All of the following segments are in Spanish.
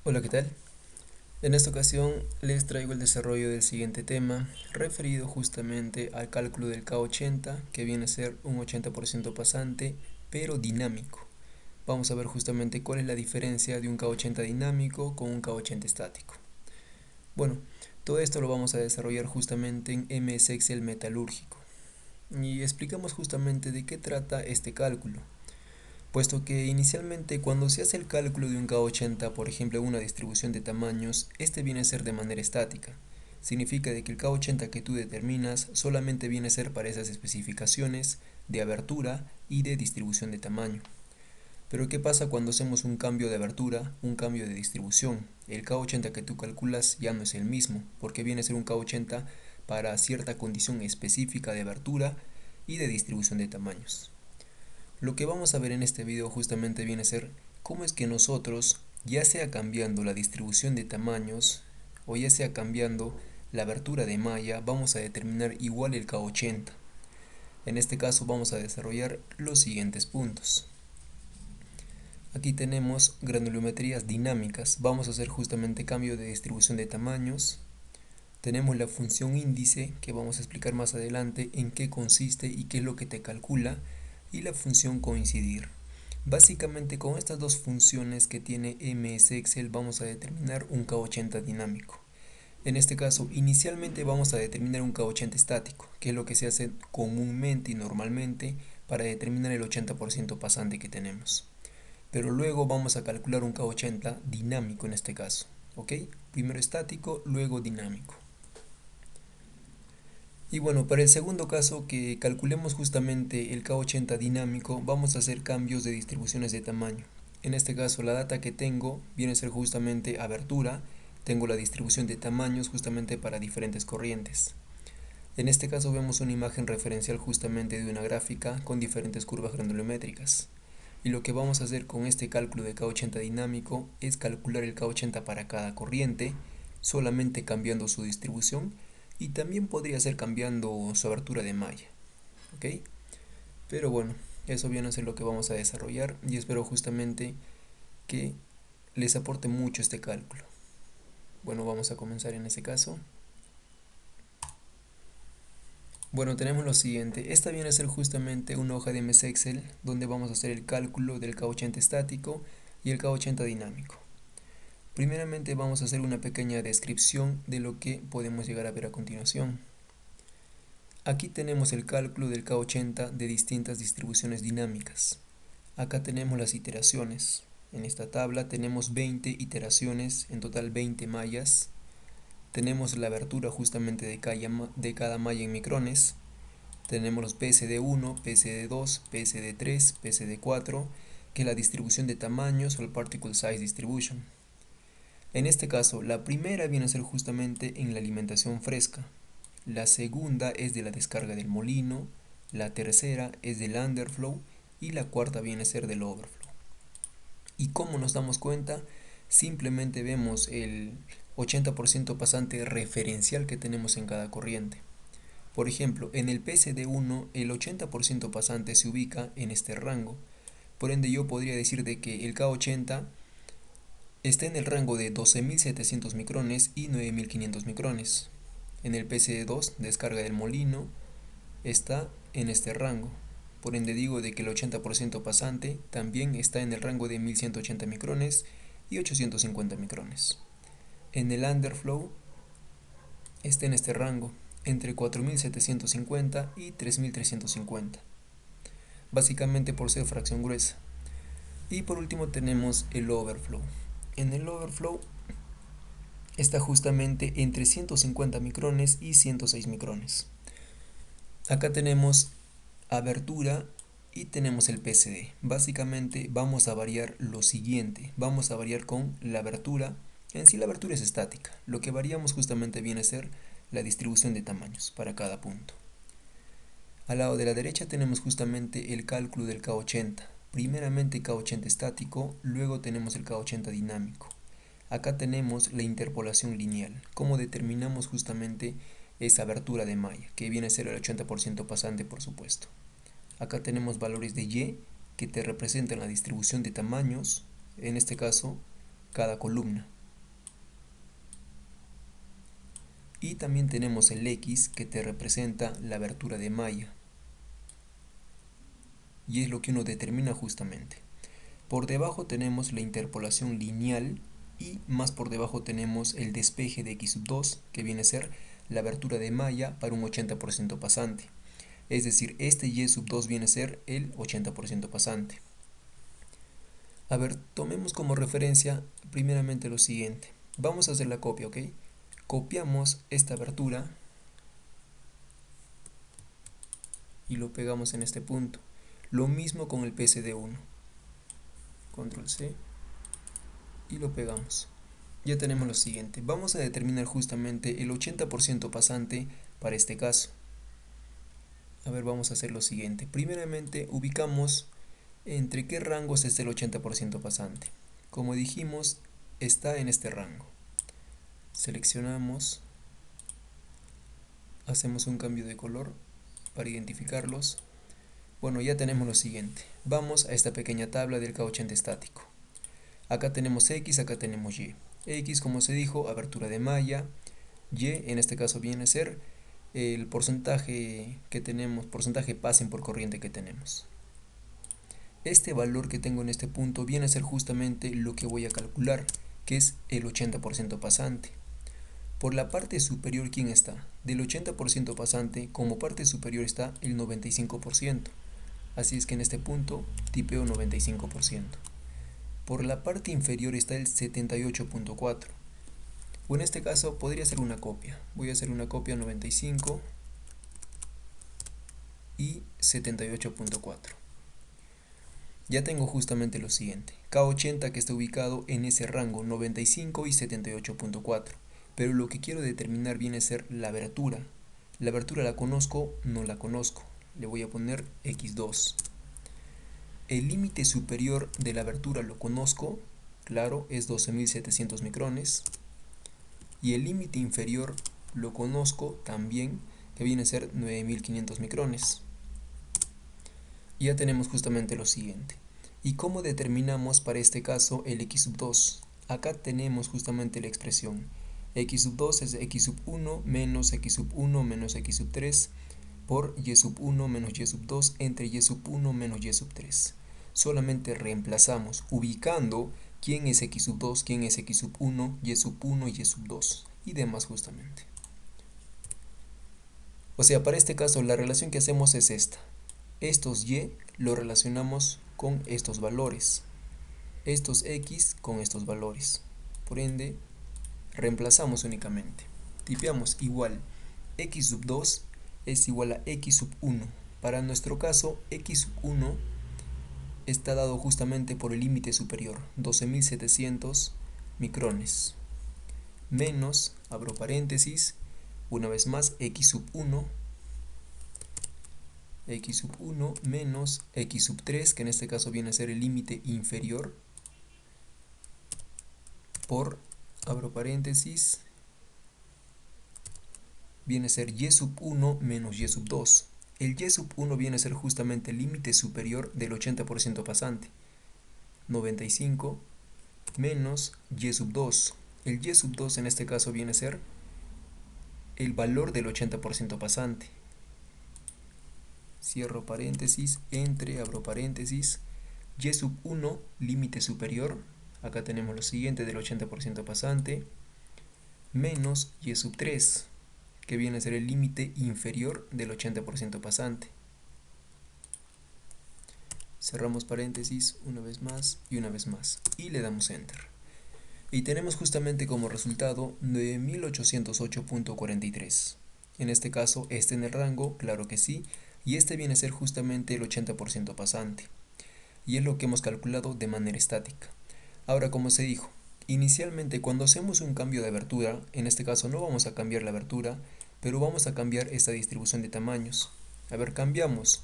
Hola, ¿qué tal? En esta ocasión les traigo el desarrollo del siguiente tema, referido justamente al cálculo del K80, que viene a ser un 80% pasante, pero dinámico. Vamos a ver justamente cuál es la diferencia de un K80 dinámico con un K80 estático. Bueno, todo esto lo vamos a desarrollar justamente en MS Excel metalúrgico. Y explicamos justamente de qué trata este cálculo. Puesto que inicialmente cuando se hace el cálculo de un K80, por ejemplo una distribución de tamaños, este viene a ser de manera estática. Significa de que el K80 que tú determinas solamente viene a ser para esas especificaciones de abertura y de distribución de tamaño. Pero ¿qué pasa cuando hacemos un cambio de abertura, un cambio de distribución? El K80 que tú calculas ya no es el mismo, porque viene a ser un K80 para cierta condición específica de abertura y de distribución de tamaños. Lo que vamos a ver en este video justamente viene a ser cómo es que nosotros, ya sea cambiando la distribución de tamaños o ya sea cambiando la abertura de malla, vamos a determinar igual el K80. En este caso vamos a desarrollar los siguientes puntos. Aquí tenemos granulometrías dinámicas, vamos a hacer justamente cambio de distribución de tamaños. Tenemos la función índice, que vamos a explicar más adelante en qué consiste y qué es lo que te calcula, y la función coincidir. Básicamente con estas dos funciones que tiene MS Excel vamos a determinar un K80 dinámico. En este caso, inicialmente vamos a determinar un K80 estático, que es lo que se hace comúnmente y normalmente para determinar el 80% pasante que tenemos. Pero luego vamos a calcular un K80 dinámico en este caso. ¿Ok? Primero estático, luego dinámico. Y bueno, para el segundo caso que calculemos justamente el K80 dinámico, vamos a hacer cambios de distribuciones de tamaño. En este caso la data que tengo viene a ser justamente abertura, tengo la distribución de tamaños justamente para diferentes corrientes. En este caso vemos una imagen referencial justamente de una gráfica con diferentes curvas granulométricas. Y lo que vamos a hacer con este cálculo de K80 dinámico es calcular el K80 para cada corriente, solamente cambiando su distribución, y también podría ser cambiando su abertura de malla. ¿Ok? Pero bueno, eso viene a ser lo que vamos a desarrollar y espero justamente que les aporte mucho este cálculo. Bueno, vamos a comenzar en ese caso. Bueno, tenemos lo siguiente. Esta viene a ser justamente una hoja de MS Excel donde vamos a hacer el cálculo del K80 estático y el K80 dinámico. Primeramente vamos a hacer una pequeña descripción de lo que podemos llegar a ver a continuación. Aquí tenemos el cálculo del K80 de distintas distribuciones dinámicas. Acá tenemos las iteraciones. En esta tabla tenemos 20 iteraciones, en total 20 mallas. Tenemos la abertura justamente de cada malla en micrones. Tenemos los PSD1, PSD2, PSD3, PSD4, que es la distribución de tamaños o el Particle Size Distribution. En este caso, la primera viene a ser justamente en la alimentación fresca. La segunda es de la descarga del molino, la tercera es del underflow y la cuarta viene a ser del overflow. ¿Y cómo nos damos cuenta? Simplemente vemos el 80% pasante referencial que tenemos en cada corriente. Por ejemplo, en el PSD1 el 80% pasante se ubica en este rango. Por ende yo podría decir de que el K80 está en el rango de 12.700 micrones y 9.500 micrones. En el PSD2, descarga del molino, está en este rango. Por ende digo de que el 80% pasante también está en el rango de 1180 micrones y 850 micrones. En el underflow está en este rango, entre 4750 y 3350, básicamente por ser fracción gruesa. Y por último tenemos el overflow. En el overflow está justamente entre 150 micrones y 106 micrones. Acá tenemos abertura y tenemos el PSD. Básicamente vamos a variar lo siguiente. Vamos a variar con la abertura. En sí la abertura es estática. Lo que variamos justamente viene a ser la distribución de tamaños para cada punto. Al lado de la derecha tenemos justamente el cálculo del K80. Primeramente K80 estático, luego tenemos el K80 dinámico. Acá tenemos la interpolación lineal, cómo determinamos justamente esa abertura de malla, que viene a ser el 80% pasante por supuesto. Acá tenemos valores de Y que te representan la distribución de tamaños, en este caso cada columna. Y también tenemos el X que te representa la abertura de malla. Y es lo que uno determina justamente. Por debajo tenemos la interpolación lineal y más por debajo tenemos el despeje de x2 que viene a ser la abertura de malla para un 80% pasante. Es decir, este y2 viene a ser el 80% pasante. A ver, tomemos como referencia primeramente lo siguiente. Vamos a hacer la copia, ¿ok? Copiamos esta abertura y lo pegamos en este punto. Lo mismo con el PSD1. Control C y lo pegamos. Ya tenemos lo siguiente. Vamos a determinar justamente el 80% pasante para este caso. A ver, vamos a hacer lo siguiente. Primeramente ubicamos entre qué rangos está el 80% pasante. Como dijimos, está en este rango. Seleccionamos, hacemos un cambio de color para identificarlos. Bueno, ya tenemos lo siguiente. Vamos a esta pequeña tabla del K80 estático. Acá tenemos X, acá tenemos Y. X, como se dijo, abertura de malla. Y en este caso viene a ser el porcentaje que tenemos, porcentaje pasen por corriente que tenemos. Este valor que tengo en este punto viene a ser justamente lo que voy a calcular, que es el 80% pasante. Por la parte superior, ¿quién está? Del 80% pasante, como parte superior está el 95%. Así es que en este punto tipeo 95%. Por la parte inferior está el 78.4%. O en este caso podría ser una copia. Voy a hacer una copia 95 y 78.4. Ya tengo justamente lo siguiente. K80 que está ubicado en ese rango 95 y 78.4. Pero lo que quiero determinar viene a ser la abertura. La abertura la conozco, no la conozco. Le voy a poner X2. El límite superior de la abertura lo conozco, claro, es 12.700 micrones. Y el límite inferior lo conozco también, que viene a ser 9.500 micrones. Y ya tenemos justamente lo siguiente. ¿Y cómo determinamos para este caso el x2? Acá tenemos justamente la expresión. x2 es x1 menos x1 menos x3 por y1 menos y2 entre y1 menos y3. Solamente reemplazamos ubicando quién es x2, quién es x1, y1 y y2 y demás justamente. O sea, para este caso la relación que hacemos es esta. Estos y lo relacionamos con estos valores. Estos x con estos valores. Por ende, reemplazamos únicamente. Tipeamos igual x2 es igual a x1. Para nuestro caso, x1 está dado justamente por el límite superior, 12.700 micrones. Menos, abro paréntesis, una vez más, x1 menos x3, que en este caso viene a ser el límite inferior, por, abro paréntesis, viene a ser y1 menos y2. El y1 viene a ser justamente el límite superior del 80% pasante, 95 menos y2. El y2 en este caso viene a ser el valor del 80% pasante. Cierro paréntesis, entre, abro paréntesis, y1, límite superior, acá tenemos lo siguiente del 80% pasante, menos y3, que viene a ser el límite inferior del 80% pasante. Cerramos paréntesis una vez más y una vez más, y le damos Enter. Y tenemos justamente como resultado 9808.43. En este caso, este en el rango, claro que sí, y este viene a ser justamente el 80% pasante. Y es lo que hemos calculado de manera estática. Ahora, como se dijo, inicialmente cuando hacemos un cambio de abertura, en este caso no vamos a cambiar la abertura, pero vamos a cambiar esta distribución de tamaños. A ver, cambiamos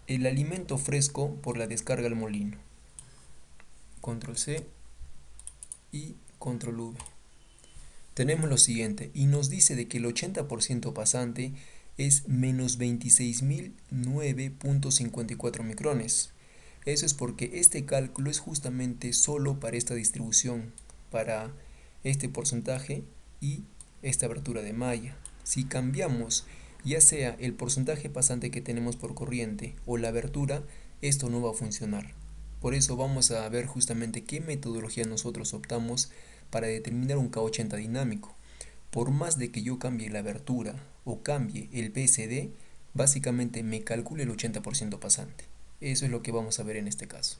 el alimento fresco por la descarga al molino. Control C y Control V. Tenemos lo siguiente, y nos dice de que el 80% pasante es menos 26.009.54 micrones. Eso es porque este cálculo es justamente solo para esta distribución, para este porcentaje, y esta abertura de malla. Si cambiamos ya sea el porcentaje pasante que tenemos por corriente o la abertura, esto no va a funcionar. Por eso vamos a ver justamente qué metodología nosotros optamos para determinar un K80 dinámico. Por más de que yo cambie la abertura o cambie el PSD, básicamente me calcule el 80% pasante. Eso es lo que vamos a ver en este caso.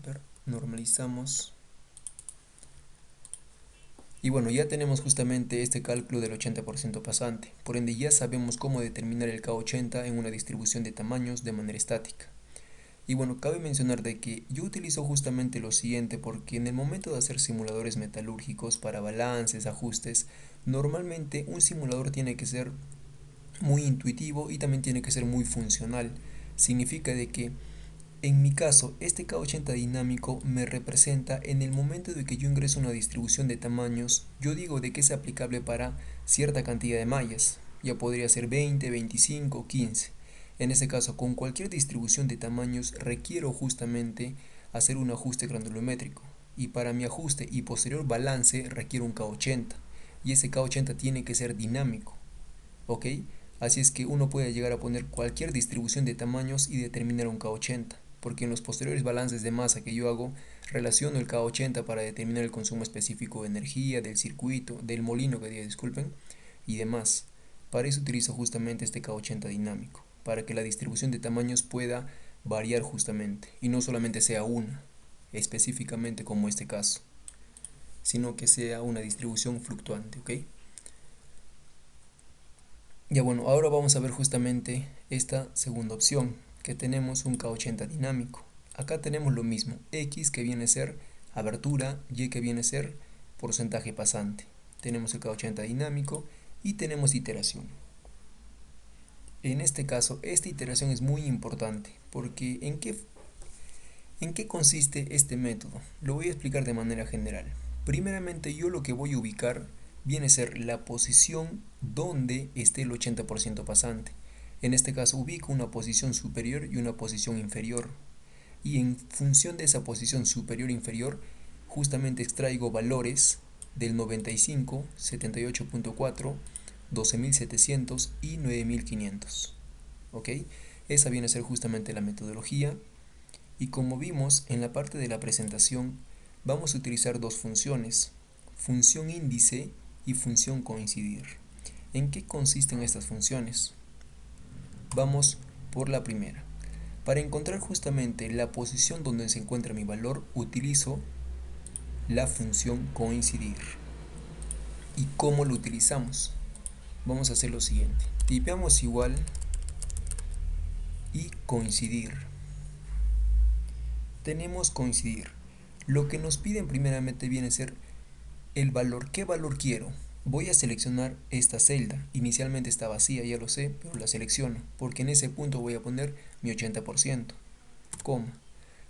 A ver, normalizamos. Y bueno, ya tenemos justamente este cálculo del 80% pasante. Por ende ya sabemos cómo determinar el K80 en una distribución de tamaños de manera estática. Y bueno, cabe mencionar de que yo utilizo justamente lo siguiente porque en el momento de hacer simuladores metalúrgicos para balances, ajustes, normalmente un simulador tiene que ser muy intuitivo y también tiene que ser muy funcional. Significa de que en mi caso, este K80 dinámico me representa en el momento de que yo ingreso una distribución de tamaños, yo digo de que es aplicable para cierta cantidad de mallas, ya podría ser 20, 25, 15. En este caso, con cualquier distribución de tamaños requiero justamente hacer un ajuste granulométrico y para mi ajuste y posterior balance requiero un K80 y ese K80 tiene que ser dinámico, ¿ok? Así es que uno puede llegar a poner cualquier distribución de tamaños y determinar un K80 porque en los posteriores balances de masa que yo hago, relaciono el K80 para determinar el consumo específico de energía, del circuito, del molino que diga, disculpen, y demás. Para eso utilizo justamente este K80 dinámico, para que la distribución de tamaños pueda variar justamente, y no solamente sea una, específicamente como este caso, sino que sea una distribución fluctuante, ¿ok? Ya bueno, ahora vamos a ver justamente esta segunda opción, que tenemos un K80 dinámico. Acá tenemos lo mismo, X que viene a ser abertura, Y que viene a ser porcentaje pasante. Tenemos el K80 dinámico y tenemos iteración. En este caso, esta iteración es muy importante, porque ¿en qué consiste este método? Lo voy a explicar de manera general. Primeramente, yo lo que voy a ubicar viene a ser la posición donde esté el 80% pasante. En este caso ubico una posición superior y una posición inferior. Y en función de esa posición superior e inferior, justamente extraigo valores del 95, 78.4, 12.700 y 9.500. ¿Ok? Esa viene a ser justamente la metodología. Y como vimos en la parte de la presentación, vamos a utilizar dos funciones, función índice y función coincidir. ¿En qué consisten estas funciones? Vamos por la primera. Para encontrar justamente la posición donde se encuentra mi valor, utilizo la función coincidir. ¿Y cómo lo utilizamos? Vamos a hacer lo siguiente. Tipeamos igual y coincidir. Tenemos coincidir. Lo que nos piden primeramente viene a ser el valor. ¿Qué valor quiero? Voy a seleccionar esta celda. Inicialmente está vacía, ya lo sé, pero la selecciono porque en ese punto voy a poner mi 80%, coma.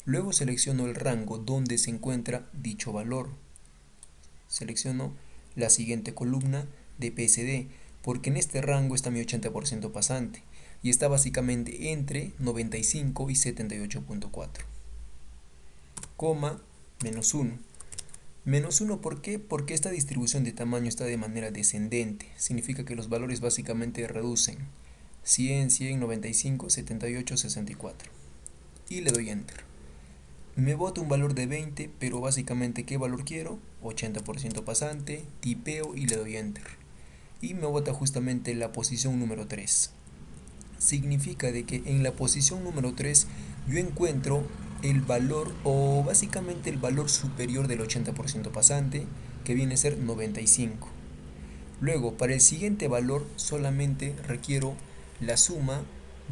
Luego selecciono el rango donde se encuentra dicho valor. Selecciono la siguiente columna de PSD porque en este rango está mi 80% pasante y está básicamente entre 95 y 78.4, coma, menos 1. Menos 1, ¿por qué? Porque esta distribución de tamaño está de manera descendente. Significa que los valores básicamente reducen. 100, 100, 95, 78, 64. Y le doy Enter. Me bota un valor de 20, pero básicamente ¿qué valor quiero? 80% pasante, tipeo y le doy Enter. Y me bota justamente la posición número 3. Significa de que en la posición número 3 yo encuentro el valor o básicamente el valor superior del 80% pasante, que viene a ser 95. Luego, para el siguiente valor solamente requiero la suma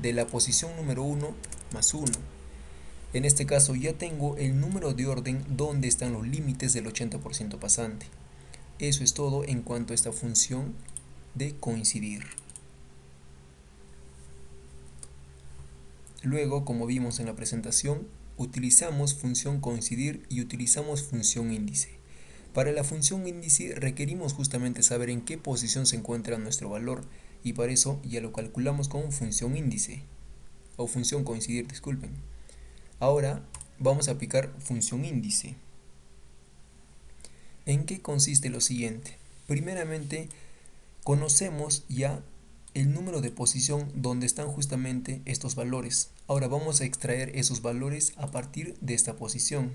de la posición número 1 más 1. En este caso ya tengo el número de orden donde están los límites del 80% pasante. Eso es todo en cuanto a esta función de coincidir. Luego, como vimos en la presentación, utilizamos función coincidir y utilizamos función índice. Para la función índice requerimos justamente saber en qué posición se encuentra nuestro valor y para eso ya lo calculamos con función índice o función coincidir, disculpen. Ahora vamos a aplicar función índice. ¿En qué consiste lo siguiente? Primeramente, conocemos ya el número de posición donde están justamente estos valores. Ahora vamos a extraer esos valores a partir de esta posición.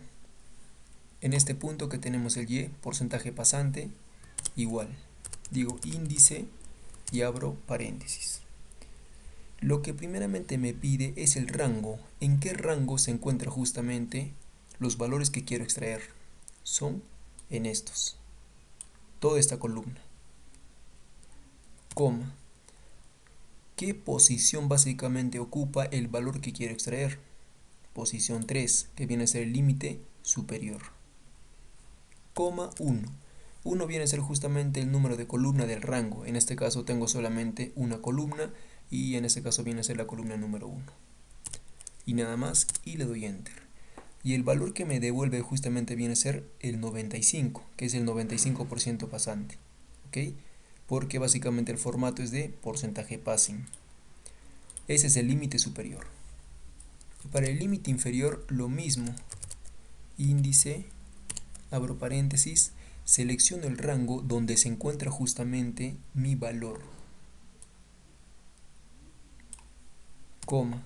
En este punto que tenemos el y, porcentaje pasante, igual. Digo índice y abro paréntesis. Lo que primeramente me pide es el rango. ¿En qué rango se encuentran justamente los valores que quiero extraer? Son en estos. Toda esta columna. Coma. ¿Qué posición básicamente ocupa el valor que quiero extraer? Posición 3, que viene a ser el límite superior. Coma 1. 1 viene a ser justamente el número de columna del rango. En este caso tengo solamente una columna y en este caso viene a ser la columna número 1. Y nada más y le doy enter. Y el valor que me devuelve justamente viene a ser el 95, que es el 95% pasante. ¿Ok? Porque básicamente el formato es de porcentaje passing. Ese es el límite superior. Para el límite inferior lo mismo. Índice, abro paréntesis, selecciono el rango donde se encuentra justamente mi valor. Coma.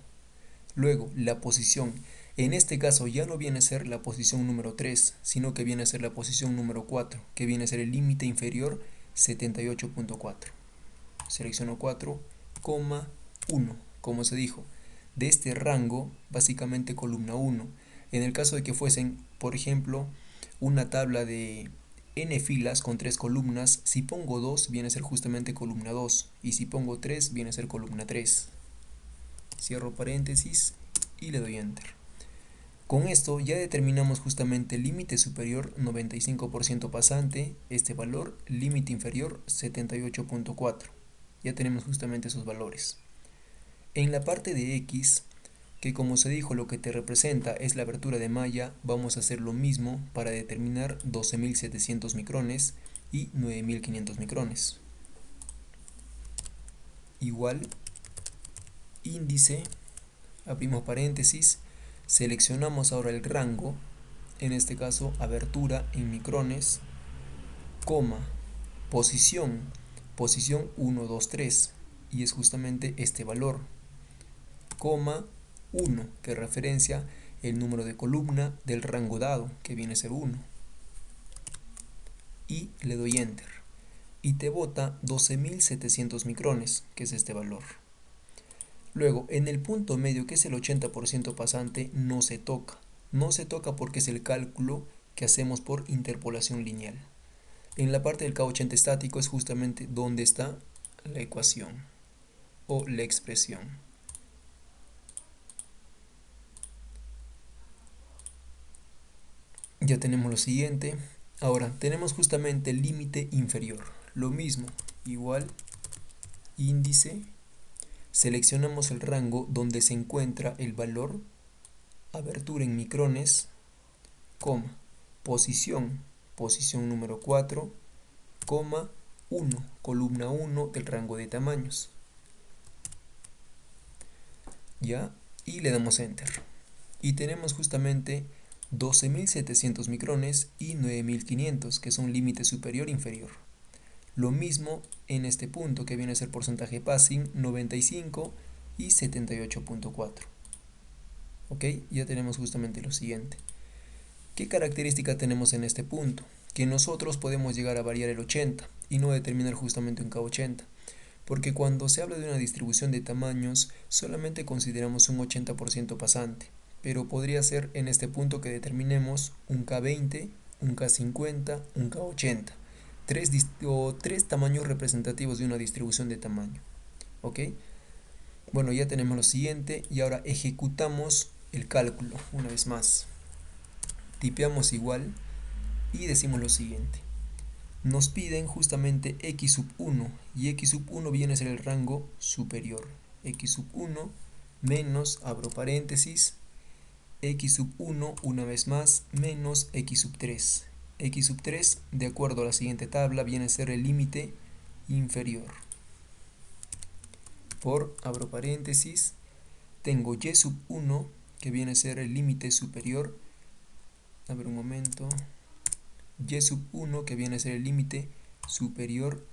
Luego, la posición. En este caso ya no viene a ser la posición número 3, sino que viene a ser la posición número 4, que viene a ser el límite inferior 78.4. Selecciono 4,1, como se dijo. De este rango, básicamente columna 1. En el caso de que fuesen, por ejemplo, una tabla de n filas con 3 columnas, si pongo 2 viene a ser justamente columna 2, y si pongo 3 viene a ser columna 3. Cierro paréntesis y le doy enter. Con esto ya determinamos justamente límite superior 95% pasante, este valor, límite inferior 78.4. Ya tenemos justamente esos valores. En la parte de X, que como se dijo lo que te representa es la abertura de malla, vamos a hacer lo mismo para determinar 12.700 micrones y 9.500 micrones. Igual, índice, abrimos paréntesis, seleccionamos ahora el rango, en este caso abertura en micrones, coma, posición 1, 2, 3, y es justamente este valor, coma 1, que referencia el número de columna del rango dado, que viene a ser 1, y le doy enter, y te bota 12.700 micrones, que es este valor. Luego, en el punto medio, que es el 80% pasante, no se toca. No se toca porque es el cálculo que hacemos por interpolación lineal. En la parte del K80 estático es justamente donde está la ecuación o la expresión. Ya tenemos lo siguiente. Ahora, tenemos justamente el límite inferior. Lo mismo, igual, índice, seleccionamos el rango donde se encuentra el valor, abertura en micrones, coma, posición número 4, coma 1, columna 1 del rango de tamaños. Ya, y le damos enter. Y tenemos justamente 12.700 micrones y 9.500, que son límite superior e inferior. Lo mismo en este punto, que viene a ser porcentaje passing 95 y 78.4. Ok, ya tenemos justamente lo siguiente. ¿Qué característica tenemos en este punto? Que nosotros podemos llegar a variar el 80 y no determinar justamente un K80. Porque cuando se habla de una distribución de tamaños, solamente consideramos un 80% pasante. Pero podría ser en este punto que determinemos un K20, un K50, un K80. Tres tamaños representativos de una distribución de tamaño. ¿Ok? Bueno, ya tenemos lo siguiente y ahora ejecutamos el cálculo una vez más. Tipeamos igual y decimos lo siguiente. Nos piden justamente x sub 1 y x sub 1 viene a ser el rango superior. X sub 1 menos, abro paréntesis, x sub 1 una vez más menos x sub 3. X sub 3, de acuerdo a la siguiente tabla, viene a ser el límite inferior. Por, abro paréntesis, tengo y sub 1 que viene a ser el límite superior. A ver un momento. y sub 1 que viene a ser el límite superior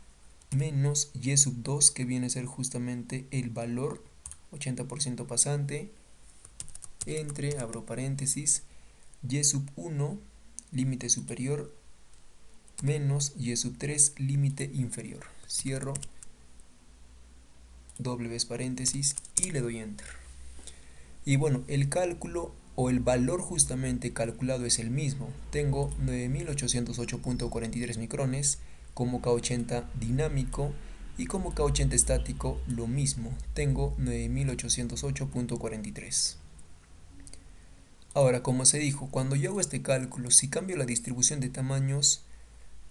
menos y sub 2 que viene a ser justamente el valor 80% pasante entre, abro paréntesis, y sub 1 límite superior menos y sub 3 límite inferior. Cierro doble vez paréntesis y le doy enter. Y bueno, el cálculo o el valor justamente calculado es el mismo. Tengo 9808.43 micrones como K80 dinámico y como K80 estático lo mismo. Tengo 9808.43. Ahora, como se dijo, cuando yo hago este cálculo, si cambio la distribución de tamaños,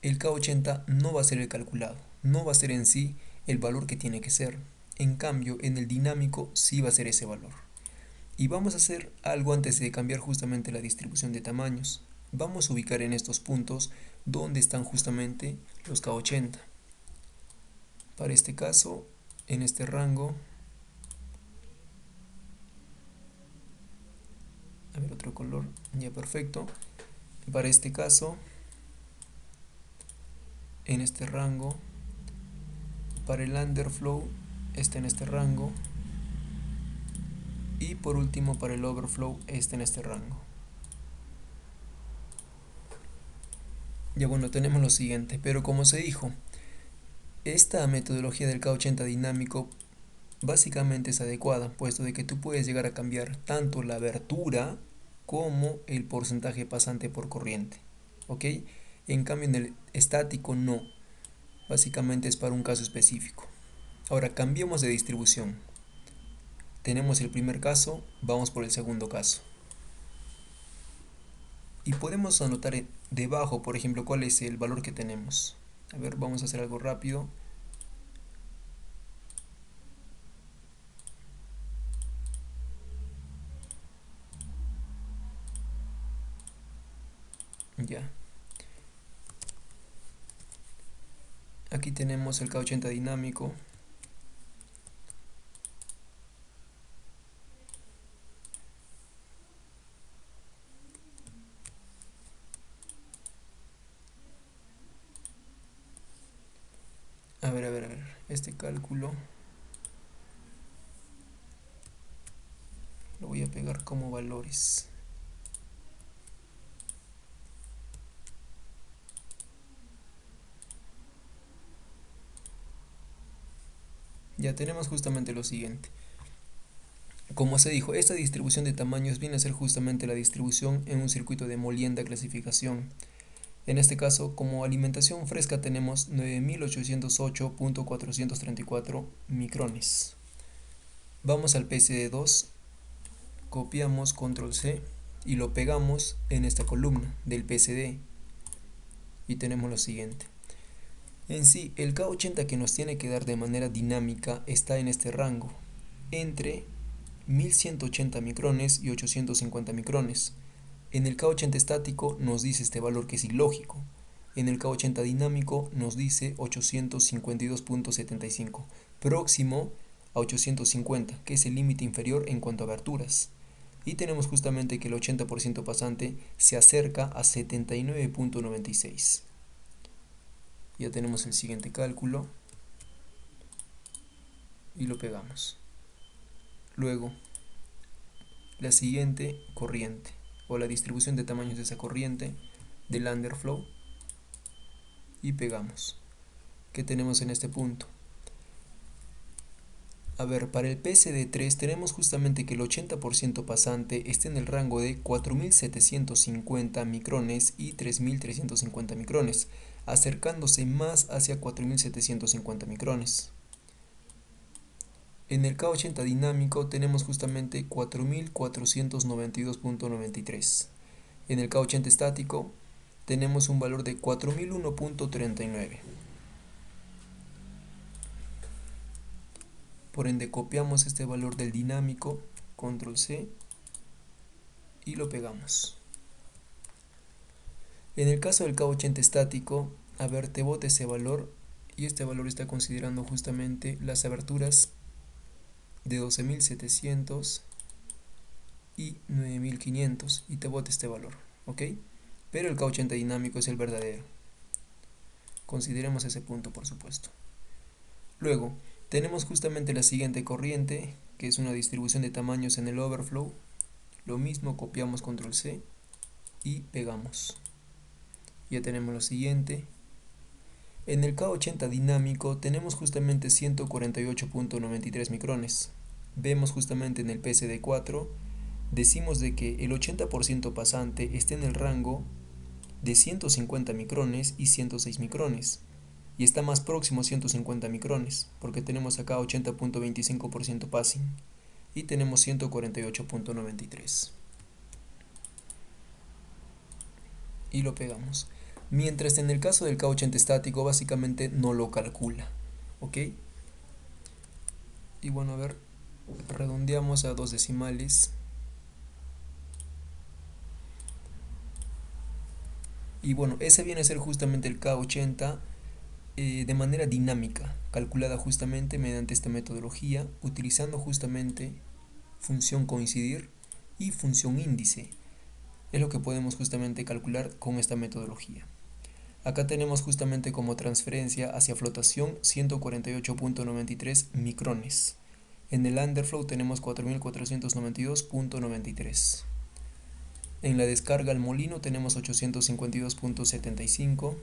el K80 no va a ser el calculado, no va a ser en sí el valor que tiene que ser. En cambio, en el dinámico sí va a ser ese valor. Y vamos a hacer algo antes de cambiar justamente la distribución de tamaños. Vamos a ubicar en estos puntos donde están justamente los K80. Para este caso, en este rango, a ver otro color, ya perfecto. Para este caso, en este rango, para el underflow está en este rango y por último para el overflow está en este rango. Ya bueno, tenemos lo siguiente, pero como se dijo, esta metodología del K80 dinámico básicamente es adecuada, puesto de que tú puedes llegar a cambiar tanto la abertura como el porcentaje pasante por corriente, ¿ok? En cambio en el estático no, básicamente es para un caso específico. Ahora cambiemos de distribución. Tenemos el primer caso, vamos por el segundo caso. Y podemos anotar debajo, por ejemplo, cuál es el valor que tenemos. A ver, vamos a hacer algo rápido. Ya. Aquí tenemos el K80 dinámico. A ver. Este cálculo lo voy a pegar como valores. Ya tenemos justamente lo siguiente. Como se dijo, esta distribución de tamaños viene a ser justamente la distribución en un circuito de molienda clasificación. En este caso, como alimentación fresca tenemos 9808.434 micrones. Vamos al PSD2, copiamos control C y lo pegamos en esta columna del PSD y tenemos lo siguiente. En sí, el K80 que nos tiene que dar de manera dinámica está en este rango, entre 1180 micrones y 850 micrones. En el K80 estático nos dice este valor que es ilógico. En el K80 dinámico nos dice 852.75, próximo a 850, que es el límite inferior en cuanto a aberturas. Y tenemos justamente que el 80% pasante se acerca a 79.96. Ya tenemos el siguiente cálculo y lo pegamos. Luego, la siguiente corriente o la distribución de tamaños de esa corriente del underflow y pegamos. ¿Qué tenemos en este punto? A ver, para el PSD3 tenemos justamente que el 80% pasante está en el rango de 4750 micrones y 3350 micrones, acercándose más hacia 4750 micrones. En el K80 dinámico tenemos justamente 4492.93. En el K80 estático tenemos un valor de 4001.39. Por ende copiamos este valor del dinámico, control C y lo pegamos. En el caso del K80 estático, a ver, te bota ese valor y este valor está considerando justamente las aberturas de 12700 y 9500 y te bota este valor, ¿ok? pero el K80 dinámico es el verdadero. Consideremos ese punto, por supuesto. Luego, tenemos justamente la siguiente corriente, que es una distribución de tamaños en el overflow. Lo mismo, copiamos control C y pegamos. Ya tenemos lo siguiente. En el K80 dinámico tenemos justamente 148.93 micrones. Vemos justamente en el PSD4, decimos de que el 80% pasante está en el rango de 150 micrones y 106 micrones. Y está más próximo a 150 micrones, porque tenemos acá 80.25% passing y tenemos 148.93. Y lo pegamos. Mientras en el caso del K80 estático básicamente no lo calcula. ¿Ok? Y bueno, a ver, redondeamos a 2 decimales. Y bueno, ese viene a ser justamente el K80 de manera dinámica, calculada justamente mediante esta metodología, utilizando justamente función coincidir y función índice. Es lo que podemos justamente calcular con esta metodología. Acá tenemos justamente como transferencia hacia flotación 148.93 micrones. En el underflow tenemos 4492.93. En la descarga al molino tenemos 852.75.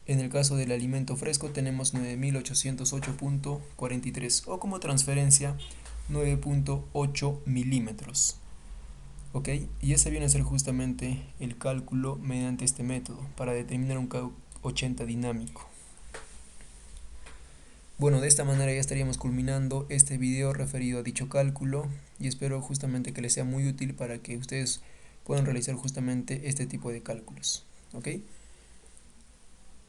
En el caso del alimento fresco tenemos 9808.43 o como transferencia 9.8 milímetros. ¿Ok? Y ese viene a ser justamente el cálculo mediante este método para determinar un K80 dinámico. Bueno, de esta manera ya estaríamos culminando este video referido a dicho cálculo y espero justamente que les sea muy útil para que ustedes puedan realizar justamente este tipo de cálculos. ¿Ok?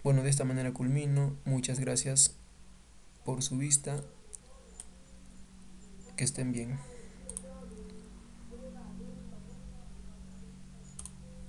Bueno, de esta manera culmino. Muchas gracias por su vista. Que estén bien.